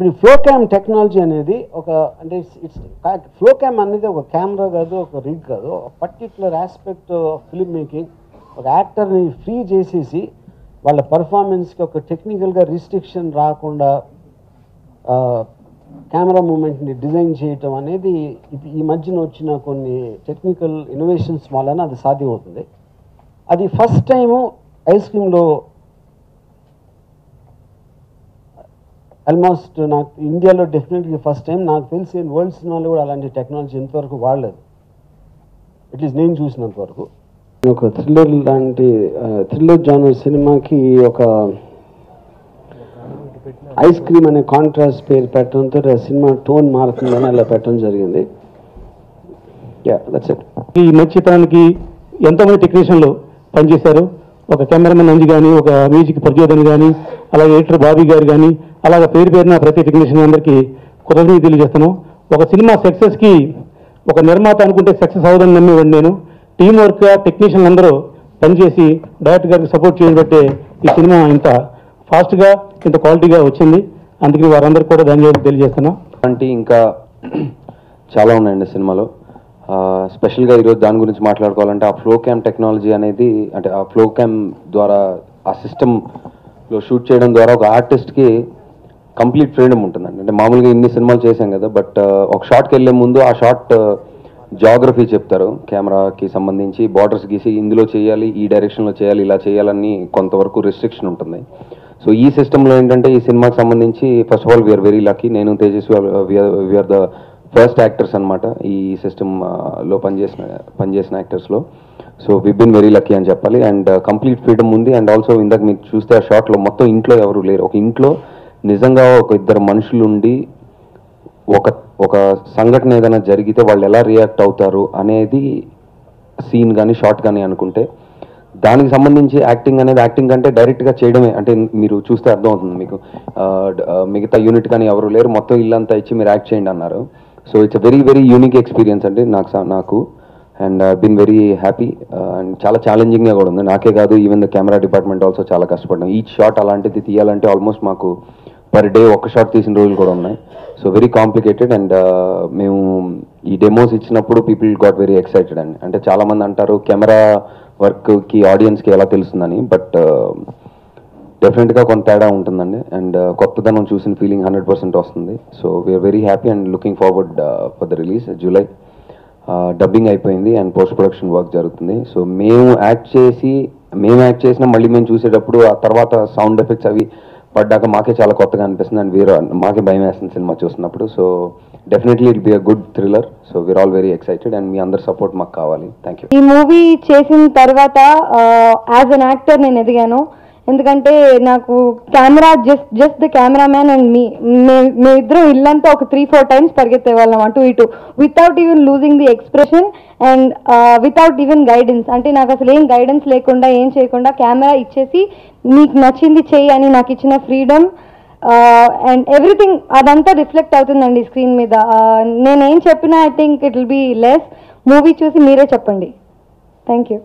ఈ flow cam technology అనేది ఒక అంటే ఇట్స్ ఫ్లో క్యామ్ అనేది ఒక కెమెరా కాదు, ఒక రిగ్ కాదు, particular aspect of film making. ఒక యాక్టర్ని ఫ్రీ చేసేసి వాళ్ళ పర్ఫార్మెన్స్కి ఒక టెక్నికల్గా రిస్ట్రిక్షన్ రాకుండా కెమెరా మూమెంట్ని డిజైన్ చేయటం అనేది ఈ మధ్యన వచ్చిన కొన్ని టెక్నికల్ ఇన్నోవేషన్స్ వలన అది సాధ్యమవుతుంది. అది ఫస్ట్ టైము ఐస్ క్రీమ్లో ఆల్మోస్ట్ నాకు ఇండియాలో డెఫినెట్లీ ఫస్ట్ టైం, నాకు తెలిసి వరల్డ్ సినిమాలో కూడా అలాంటి టెక్నాలజీ ఇంతవరకు వాడలేదు, అట్లీస్ట్ నేను చూసినంతవరకు. ఒక థ్రిల్లర్ లాంటి థ్రిల్లర్ జానర్ సినిమాకి ఒక ఐస్ క్రీమ్ అనే కాంట్రాస్ట్ పేరు పెట్టడంతో ఆ సినిమా టోన్ మారుతుందని అలా పెట్టడం జరిగింది. ఈ మంచితనానికి ఎంతోమంది టెక్నీషియన్లు పనిచేశారు. ఒక కెమెరామెన్ అంజి కానీ, ఒక మ్యూజిక్ ప్రచోదన్ కానీ, అలాగే ఎడిటర్ బాబీ గారు కానీ, అలాగే పేరు పేరున ప్రతి టెక్నీషియన్ అందరికీ కృతజ్ఞతలు తెలియజేస్తాను. ఒక సినిమా సక్సెస్కి ఒక నిర్మాత అనుకుంటే సక్సెస్ అవ్వదని నమ్మేవాడిని నేను. టీం వర్క్గా టెక్నీషియన్లు అందరూ పనిచేసి డైరెక్టర్ గారికి సపోర్ట్ చేయడం బట్టే ఈ సినిమా ఇంత ఫాస్ట్గా ఇంత క్వాలిటీగా వచ్చింది. అందుకని వారందరికీ కూడా ధన్యవాదాలు తెలియజేస్తున్నా. అంటే ఇంకా చాలా ఉన్నాయండి సినిమాలో. స్పెషల్గా ఈరోజు దాని గురించి మాట్లాడుకోవాలంటే ఆ ఫ్లో క్యామ్ టెక్నాలజీ అనేది, అంటే ఆ ఫ్లో క్యామ్ ద్వారా ఆ సిస్టంలో షూట్ చేయడం ద్వారా ఒక ఆర్టిస్ట్కి కంప్లీట్ ఫ్రీడమ్ ఉంటుందండి. అంటే మామూలుగా ఇన్ని సినిమాలు చేశాం కదా, బట్ ఒక షాట్కి వెళ్ళే ముందు ఆ షాట్ జాగ్రఫీ చెప్తారు, కెమెరాకి సంబంధించి బార్డర్స్ గీసి ఇందులో చేయాలి, ఈ డైరెక్షన్లో చేయాలి, ఇలా చేయాలని కొంతవరకు రిస్ట్రిక్షన్ ఉంటుంది. సో ఈ సిస్టంలో ఏంటంటే ఈ సినిమాకి సంబంధించి first of all we're very lucky. నేను తేజస్వి వీఆర్ ద ఫస్ట్ యాక్టర్స్ అనమాట ఈ సిస్టంలో పనిచేసిన యాక్టర్స్లో. So we been very lucky అని చెప్పాలి. అండ్ కంప్లీట్ ఫ్రీడమ్ ఉంది. అండ్ ఆల్సో ఇందాక మీరు చూస్తే ఆ షాట్లో మొత్తం ఇంట్లో ఎవరు లేరు. ఒక ఇంట్లో నిజంగా ఒక ఇద్దరు మనుషులు ఉండి ఒక సంఘటన ఏదైనా జరిగితే వాళ్ళు ఎలా రియాక్ట్ అవుతారు అనేది సీన్ కానీ షాట్ కానీ అనుకుంటే, దానికి సంబంధించి యాక్టింగ్ అనేది యాక్టింగ్ అంటే డైరెక్ట్గా చేయడమే. అంటే మీరు చూస్తే అర్థమవుతుంది మీకు, మిగతా యూనిట్ కానీ ఎవరు లేరు, మొత్తం ఇల్లంతా ఇచ్చి మీరు యాక్ట్ చేయండి అన్నారు. So it's very very unique experience అండి నాకు. And been very happy. And చాలా ఛాలెంజింగ్గా కూడా ఉంది. నాకే కాదు, even the camera department also చాలా కష్టపడ్డాం. ఈచ్ షాట్ అలాంటిది తీయాలంటే ఆల్మోస్ట్ మాకు పర్ డే ఒక షాట్ తీసిన రోజులు కూడా ఉన్నాయి. So very complicated. అండ్ మేము ఈ డెమోస్ ఇచ్చినప్పుడు పీపుల్ గాట్ వెరీ ఎక్సైటెడ్ అండి. అంటే చాలామంది అంటారు కెమెరా వర్క్కి ఆడియన్స్కి ఎలా తెలుస్తుందని, బట్ డెఫినెట్గా కొంత తేడా ఉంటుందండి. అండ్ కొత్తదనం చూసిన ఫీలింగ్ 100% వస్తుంది. So we are very happy and looking forward for the release July. Dubbing అయిపోయింది అండ్ పోస్ట్ ప్రొడక్షన్ వర్క్ జరుగుతుంది. సో మేము యాక్ట్ చేసినా మళ్ళీ మేము చూసేటప్పుడు ఆ తర్వాత సౌండ్ ఎఫెక్ట్స్ అవి పడ్డాక మాకే చాలా కొత్తగా అనిపిస్తుంది. అండ్ మాకే భయం వేస్తుంది సినిమా చూసినప్పుడు. So definitely it be a good thriller. So we're all very excited and మీ అందరి సపోర్ట్ మాకు కావాలి. Thank you. ఈ మూవీ చేసిన తర్వాత యాజ్ అన్ యాక్టర్ నేను ఎదిగాను. ఎందుకంటే నాకు camera just the cameraman and మేమిద్దరం ఇల్లంతా ఒక 3-4 టైమ్స్ పరిగెత్తే వాళ్ళం అటు ఇటు, without even losing the expression and without even guidance. అంటే నాకు అసలు ఏం గైడెన్స్ లేకుండా ఏం చేయకుండా కెమెరా ఇచ్చేసి నీకు నచ్చింది చెయ్యి అని నాకు ఇచ్చిన ఫ్రీడమ్ అండ్ ఎవ్రీథింగ్ అదంతా రిఫ్లెక్ట్ అవుతుందండి స్క్రీన్ మీద. నేనేం చెప్పినా I think it will be less. Movie చూసి మీరే చెప్పండి. Thank you.